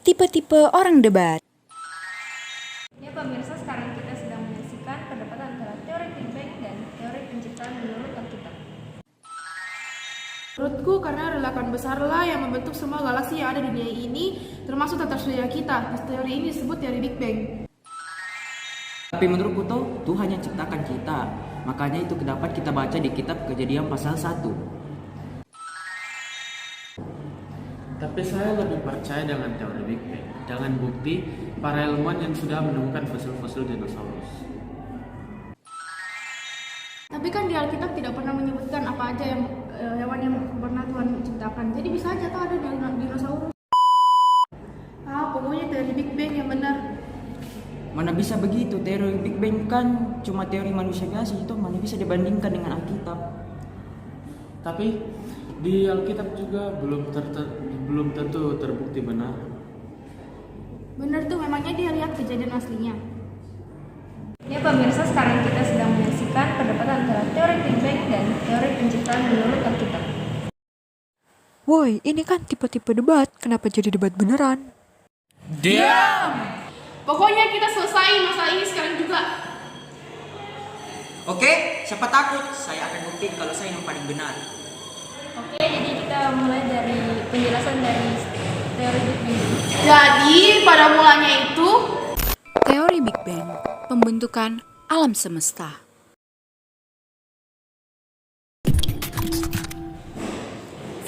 tipe-tipe orang debat. Ya pemirsa, sekarang kita sedang menyaksikan perdebatan antara teori Big Bang dan teori penciptaan menurut Alkitab. Menurutku karena ledakan besarlah yang membentuk semua galaksi yang ada di dunia ini, termasuk tata surya kita. Teori ini disebut teori Big Bang. Tapi menurutku Tuhan yang ciptakan kita. Makanya itu dapat kita baca di kitab Kejadian pasal 1. Tapi saya lebih percaya dengan teori Big Bang, dengan bukti para ilmuwan yang sudah menemukan fosil-fosil dinosaurus. Tapi kan di Alkitab tidak pernah menyebutkan apa aja yang hewan yang pernah Tuhan ciptakan. Jadi bisa aja tuh ada dinosaurus. Pokoknya teori Big Bang yang benar. Mana bisa begitu, teori Big Bang kan cuma teori manusia biasa, itu mana bisa dibandingkan dengan Alkitab. Tapi di Alkitab juga belum tentu terbukti benar. Benar tuh, memangnya dia lihat kejadian aslinya. Ya pemirsa, sekarang kita sedang menyaksikan perdebatan antara teori Big Bang dan teori penciptaan menurut Alkitab. Woi, ini kan tipe-tipe debat, kenapa jadi debat beneran? Pokoknya kita selesai masalah ini sekarang juga. Oke, siapa takut? Saya akan buktiin kalau saya yang paling benar. Oke, jadi kita mulai dari penjelasan dari teori Big Bang. Jadi pada mulanya itu Teori Big Bang, pembentukan alam semesta.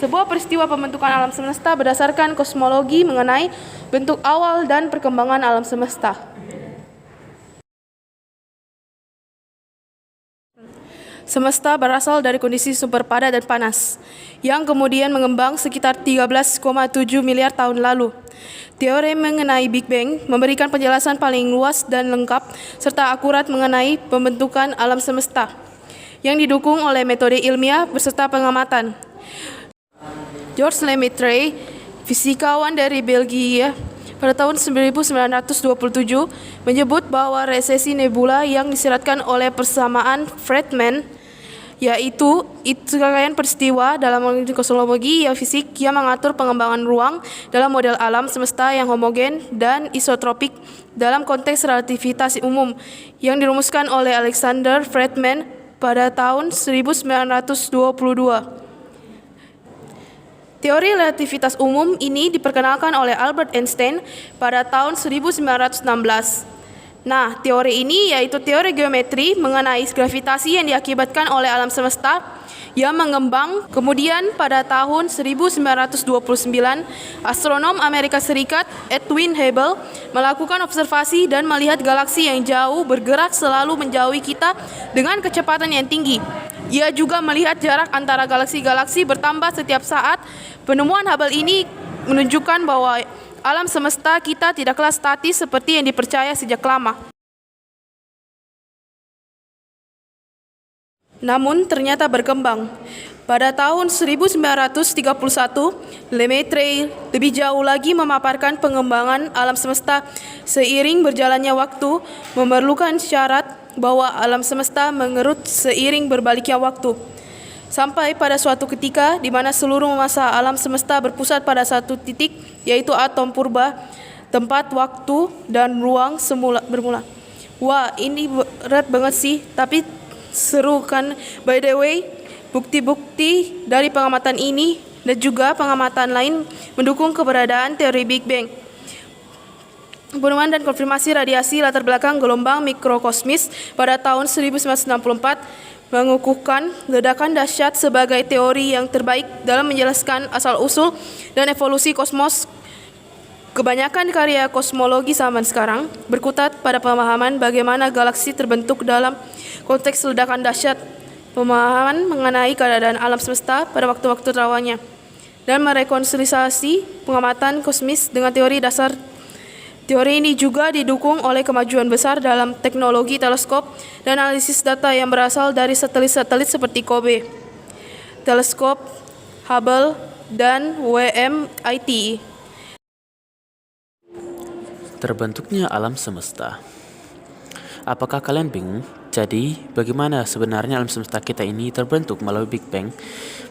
sebuah peristiwa pembentukan alam semesta berdasarkan kosmologi mengenai bentuk awal dan perkembangan alam semesta. Semesta berasal dari kondisi super padat dan panas, yang kemudian mengembang sekitar 13,7 miliar tahun lalu. Teori mengenai Big Bang memberikan penjelasan paling luas dan lengkap serta akurat mengenai pembentukan alam semesta, yang didukung oleh metode ilmiah beserta pengamatan. Georges Lemaitre, fisikawan dari Belgia, pada tahun 1927 menyebut bahwa resesi nebula yang disyaratkan oleh persamaan Friedmann, yaitu rangkaian peristiwa dalam kosmologi yang fisik yang mengatur pengembangan ruang dalam model alam semesta yang homogen dan isotropik dalam konteks relativitas umum yang dirumuskan oleh Alexander Friedmann pada tahun 1922. Teori relativitas umum ini diperkenalkan oleh Albert Einstein pada tahun 1916. Nah, teori ini yaitu teori geometri mengenai gravitasi yang diakibatkan oleh alam semesta yang mengembang. Kemudian pada tahun 1929, astronom Amerika Serikat Edwin Hubble melakukan observasi dan melihat galaksi yang jauh bergerak selalu menjauhi kita dengan kecepatan yang tinggi. Ia juga melihat jarak antara galaksi-galaksi bertambah setiap saat. Penemuan Hubble ini menunjukkan bahwa alam semesta kita tidaklah statis seperti yang dipercaya sejak lama. Namun ternyata berkembang. Pada tahun 1931, Lemaitre lebih jauh lagi memaparkan pengembangan alam semesta seiring berjalannya waktu, memerlukan syarat bahwa alam semesta mengerut seiring berbaliknya waktu. Sampai pada suatu ketika di mana seluruh massa alam semesta berpusat pada satu titik, yaitu atom purba, tempat, waktu, dan ruang bermula. Wah, ini berat banget sih, tapi seru kan? By the way, bukti-bukti dari pengamatan ini dan juga pengamatan lain mendukung keberadaan teori Big Bang. Penemuan dan konfirmasi radiasi latar belakang gelombang mikrokosmis pada tahun 1964 mengukuhkan ledakan dahsyat sebagai teori yang terbaik dalam menjelaskan asal-usul dan evolusi kosmos. Kebanyakan karya kosmologi zaman sekarang berkutat pada pemahaman bagaimana galaksi terbentuk dalam konteks ledakan dahsyat, pemahaman mengenai keadaan alam semesta pada waktu-waktu terawalnya, dan merekonsiliasi pengamatan kosmis dengan teori dasar. Teori ini juga didukung oleh kemajuan besar dalam teknologi teleskop dan analisis data yang berasal dari satelit-satelit seperti COBE, teleskop Hubble, dan WMIT. Terbentuknya alam semesta. Apakah kalian bingung? Jadi, bagaimana sebenarnya alam semesta kita ini terbentuk melalui Big Bang?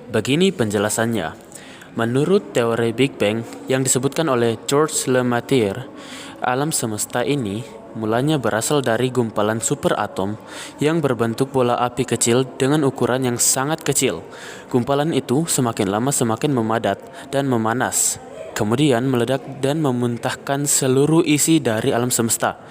Begini penjelasannya. Menurut teori Big Bang yang disebutkan oleh Georges Lemaître, alam semesta ini mulanya berasal dari gumpalan superatom yang berbentuk bola api kecil dengan ukuran yang sangat kecil. Gumpalan itu semakin lama semakin memadat dan memanas, kemudian meledak dan memuntahkan seluruh isi dari alam semesta.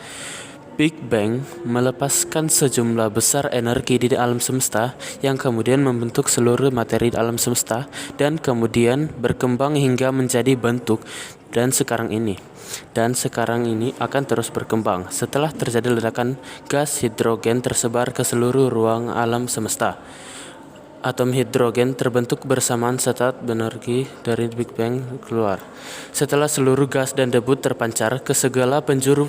Big Bang melepaskan sejumlah besar energi di alam semesta yang kemudian membentuk seluruh materi di alam semesta dan kemudian berkembang hingga menjadi bentuk dan sekarang ini akan terus berkembang setelah terjadi ledakan gas hidrogen tersebar ke seluruh ruang alam semesta. Atom hidrogen terbentuk bersamaan saat energi dari Big Bang keluar. Setelah seluruh gas dan debu terpancar ke segala penjuru,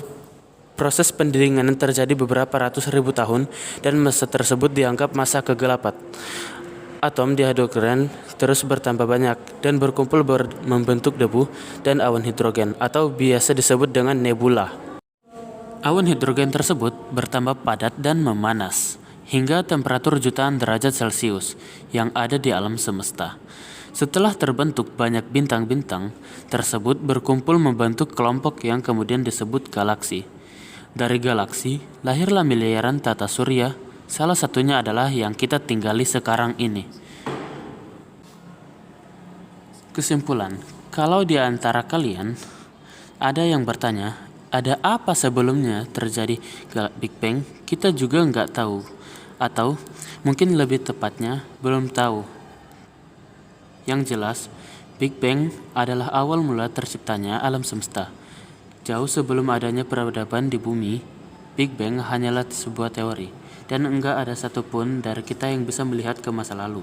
proses pendinginan terjadi beberapa ratus ribu tahun dan masa tersebut dianggap masa kegelapan. Atom di hidrogen terus bertambah banyak dan berkumpul membentuk debu dan awan hidrogen atau biasa disebut dengan nebula. Awan hidrogen tersebut bertambah padat dan memanas hingga temperatur jutaan derajat Celcius yang ada di alam semesta. Setelah terbentuk banyak bintang-bintang tersebut berkumpul membentuk kelompok yang kemudian disebut galaksi. Dari galaksi, lahirlah miliaran tata surya, salah satunya adalah yang kita tinggali sekarang ini. Kesimpulan, kalau di antara kalian ada yang bertanya, ada apa sebelumnya terjadi Big Bang, kita juga nggak tahu. Atau mungkin lebih tepatnya, belum tahu. Yang jelas, Big Bang adalah awal mula terciptanya alam semesta. Jauh sebelum adanya peradaban di bumi, Big Bang hanyalah sebuah teori, dan enggak ada satupun dari kita yang bisa melihat ke masa lalu.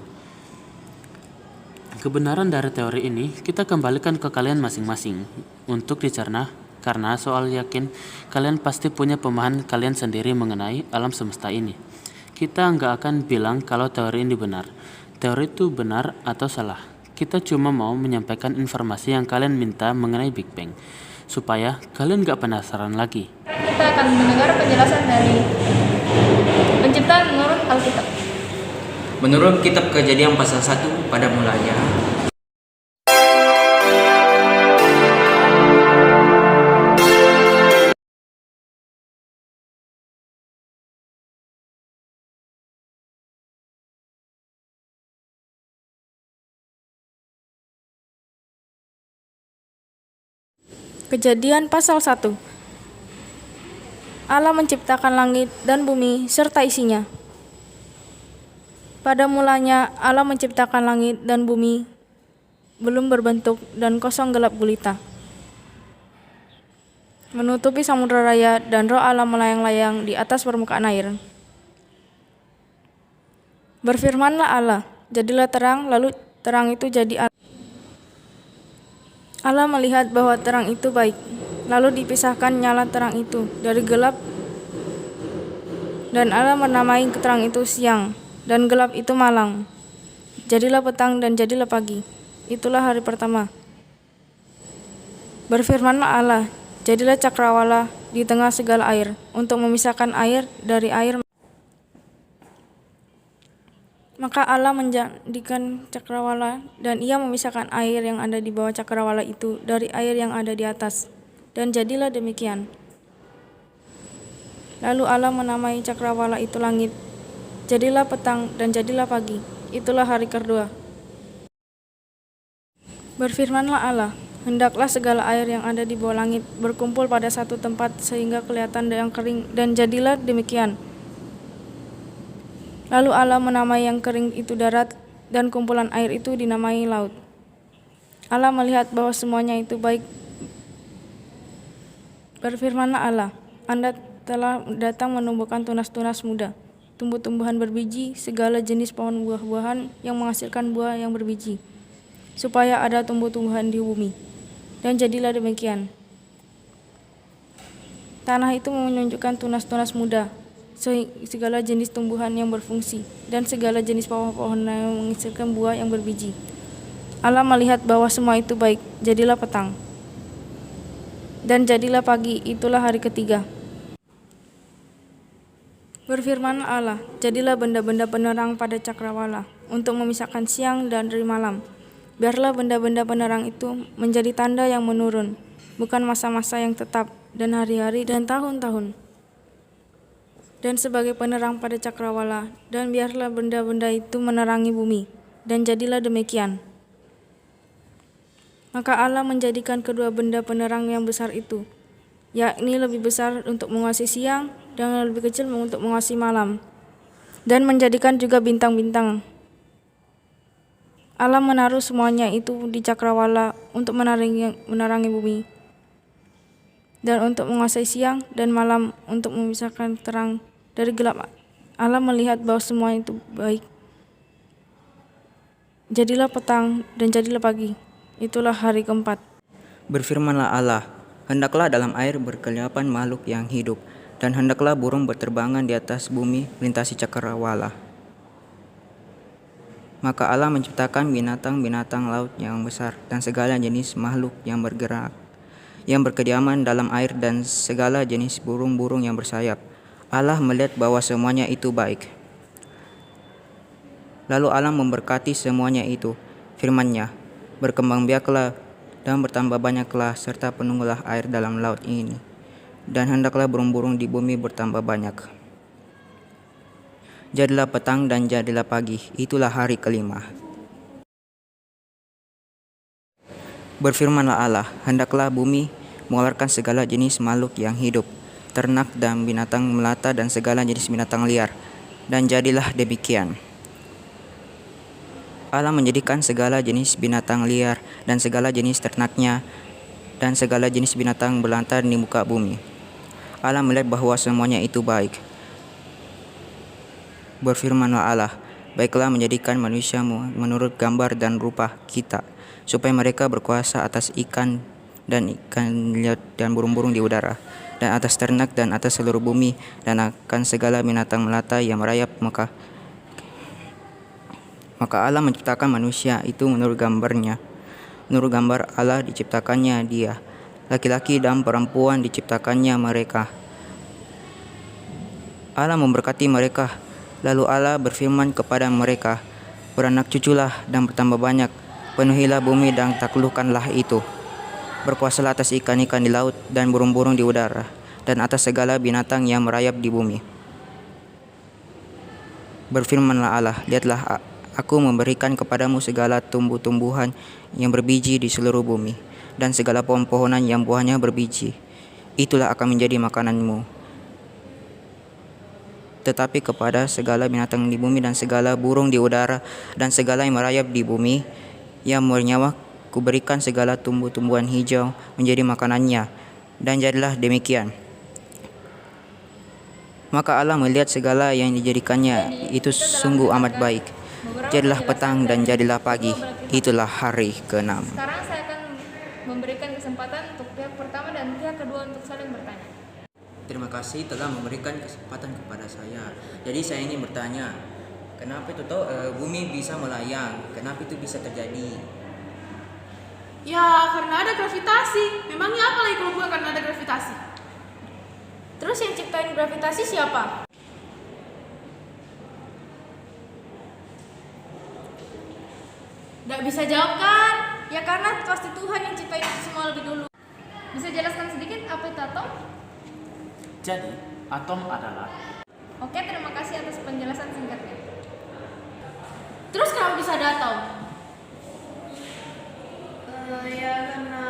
Kebenaran dari teori ini kita kembalikan ke kalian masing-masing untuk dicerna, karena soal yakin kalian pasti punya pemahaman kalian sendiri mengenai alam semesta ini. Kita enggak akan bilang kalau teori ini benar. Teori itu benar atau salah. Kita cuma mau menyampaikan informasi yang kalian minta mengenai Big Bang, supaya kalian gak penasaran lagi. Kita akan mendengar penjelasan dari penciptaan menurut Alkitab. Menurut kitab Kejadian pasal 1 pada mulanya, Kejadian pasal 1. Allah menciptakan langit dan bumi serta isinya. Pada mulanya Allah menciptakan langit dan bumi belum berbentuk dan kosong gelap gulita. Menutupi samudera raya dan roh Allah melayang-layang di atas permukaan air. Berfirmanlah Allah, jadilah terang, lalu terang itu jadi Allah. Allah melihat bahwa terang itu baik, lalu dipisahkan nyala terang itu dari gelap, dan Allah menamai terang itu siang, dan gelap itu malam. Jadilah petang dan jadilah pagi. Itulah hari pertama. Berfirmanlah Allah, jadilah cakrawala di tengah segala air, untuk memisahkan air dari air. Maka Allah menjadikan cakrawala, dan ia memisahkan air yang ada di bawah cakrawala itu dari air yang ada di atas. Dan jadilah demikian. Lalu Allah menamai cakrawala itu langit. Jadilah petang dan jadilah pagi. Itulah hari kedua. Berfirmanlah Allah, hendaklah segala air yang ada di bawah langit berkumpul pada satu tempat sehingga kelihatan yang kering, dan jadilah demikian. Lalu Allah menamai yang kering itu darat, dan kumpulan air itu dinamai laut. Allah melihat bahwa semuanya itu baik. Berfirmanlah Allah, Anda telah datang menumbuhkan tunas-tunas muda, tumbuh-tumbuhan berbiji, segala jenis pohon buah-buahan yang menghasilkan buah yang berbiji, supaya ada tumbuh-tumbuhan di bumi. Dan jadilah demikian. Tanah itu menunjukkan tunas-tunas muda, segala jenis tumbuhan yang berfungsi, dan segala jenis pohon-pohon yang menghasilkan buah yang berbiji. Allah melihat bahwa semua itu baik, jadilah petang. Dan jadilah pagi, itulah hari ketiga. Berfirmanlah Allah, jadilah benda-benda penerang pada cakrawala, untuk memisahkan siang dan dari malam. Biarlah benda-benda penerang itu menjadi tanda yang menurun, bukan masa-masa yang tetap, dan hari-hari dan tahun-tahun. Dan sebagai penerang pada cakrawala, dan biarlah benda-benda itu menerangi bumi, dan jadilah demikian. Maka Allah menjadikan kedua benda penerang yang besar itu, yakni lebih besar untuk menguasai siang, dan lebih kecil untuk menguasai malam, dan menjadikan juga bintang-bintang. Allah menaruh semuanya itu di cakrawala untuk menerangi bumi, dan untuk menguasai siang dan malam, untuk memisahkan terang dari gelap. Allah melihat bahwa semua itu baik. Jadilah petang dan jadilah pagi. Itulah hari keempat. Berfirmanlah Allah, hendaklah dalam air berkeliapan makhluk yang hidup, dan hendaklah burung berterbangan di atas bumi melintasi cakrawala. Maka Allah menciptakan binatang-binatang laut yang besar dan segala jenis makhluk yang bergerak, yang berkediaman dalam air, dan segala jenis burung-burung yang bersayap. Allah melihat bahwa semuanya itu baik. Lalu Allah memberkati semuanya itu. Firman-Nya, berkembang biaklah dan bertambah banyaklah, serta penuhilah air dalam laut ini, dan hendaklah burung-burung di bumi bertambah banyak. Jadilah petang dan jadilah pagi, itulah hari kelima. Berfirmanlah Allah, hendaklah bumi mengeluarkan segala jenis makhluk yang hidup, ternak dan binatang melata dan segala jenis binatang liar, dan jadilah demikian. Allah menjadikan segala jenis binatang liar dan segala jenis ternaknya dan segala jenis binatang berlantar di muka bumi. Allah melihat bahwa semuanya itu baik. Berfirmanlah Allah, baiklah menjadikan manusia menurut gambar dan rupa kita, supaya mereka berkuasa atas ikan liar dan burung-burung di udara, dan atas ternak dan atas seluruh bumi, dan akan segala binatang melata yang merayap. Maka Allah menciptakan manusia itu menurut gambarnya. Menurut gambar Allah diciptakannya dia, laki-laki dan perempuan diciptakannya mereka. Allah memberkati mereka. Lalu Allah berfirman kepada mereka, beranak cuculah dan bertambah banyak, penuhilah bumi dan taklukkanlah itu. Berkuasalah atas ikan-ikan di laut dan burung-burung di udara, dan atas segala binatang yang merayap di bumi. Berfirmanlah Allah, lihatlah, aku memberikan kepadamu segala tumbuh-tumbuhan yang berbiji di seluruh bumi, dan segala pohon-pohonan yang buahnya berbiji. Itulah akan menjadi makananmu. Tetapi kepada segala binatang di bumi dan segala burung di udara dan segala yang merayap di bumi yang bernyawa, kuberikan segala tumbuh-tumbuhan hijau menjadi makanannya, dan jadilah demikian. Maka Allah melihat segala yang dijadikannya itu sungguh amat baik. Jadilah petang dan jadilah pagi, itulah hari ke-6. Sekarang saya akan memberikan kesempatan untuk pihak pertama dan pihak kedua untuk saling bertanya. Terima kasih telah memberikan kesempatan kepada saya. Jadi saya ingin bertanya, kenapa itu bumi bisa melayang? Kenapa itu bisa terjadi? Ya, karena ada gravitasi. Memangnya apa lagi kalau bukan karena ada gravitasi? Terus yang ciptain gravitasi siapa? Nggak bisa jawab kan? Ya karena pasti Tuhan yang ciptain itu semua lebih dulu. Bisa jelaskan sedikit apa itu atom? Jadi, atom adalah Oke, terima kasih atas penjelasan singkatnya. Terus kenapa bisa ada atom? Ya karena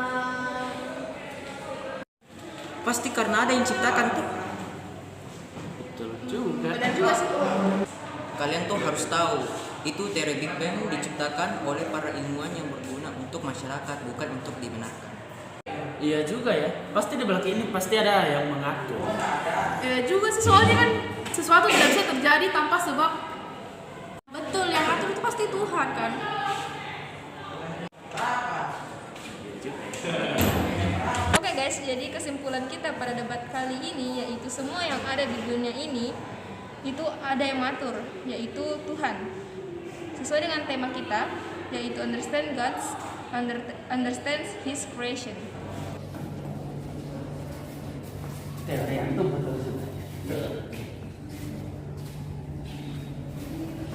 Pasti karena ada yang ciptakan tuh. betul juga. Benar juga sih. Kalian tuh harus tahu, itu teori Big Bang diciptakan oleh para ilmuwan yang berguna untuk masyarakat, bukan untuk dibenarkan. Iya juga ya. Pasti di belakang ini pasti ada yang mengatur. Juga sih, soalnya kan sesuatu tidak bisa terjadi tanpa sebab. betul, yang atur itu pasti Tuhan kan? Oke guys, jadi kesimpulan kita pada debat kali ini yaitu semua yang ada di dunia ini itu ada yang mengatur, yaitu Tuhan. Sesuai dengan tema kita, yaitu understands His creation.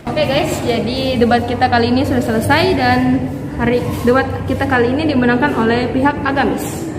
Oke guys, jadi debat kita kali ini sudah selesai dan debat kita kali ini dimenangkan oleh pihak agamis.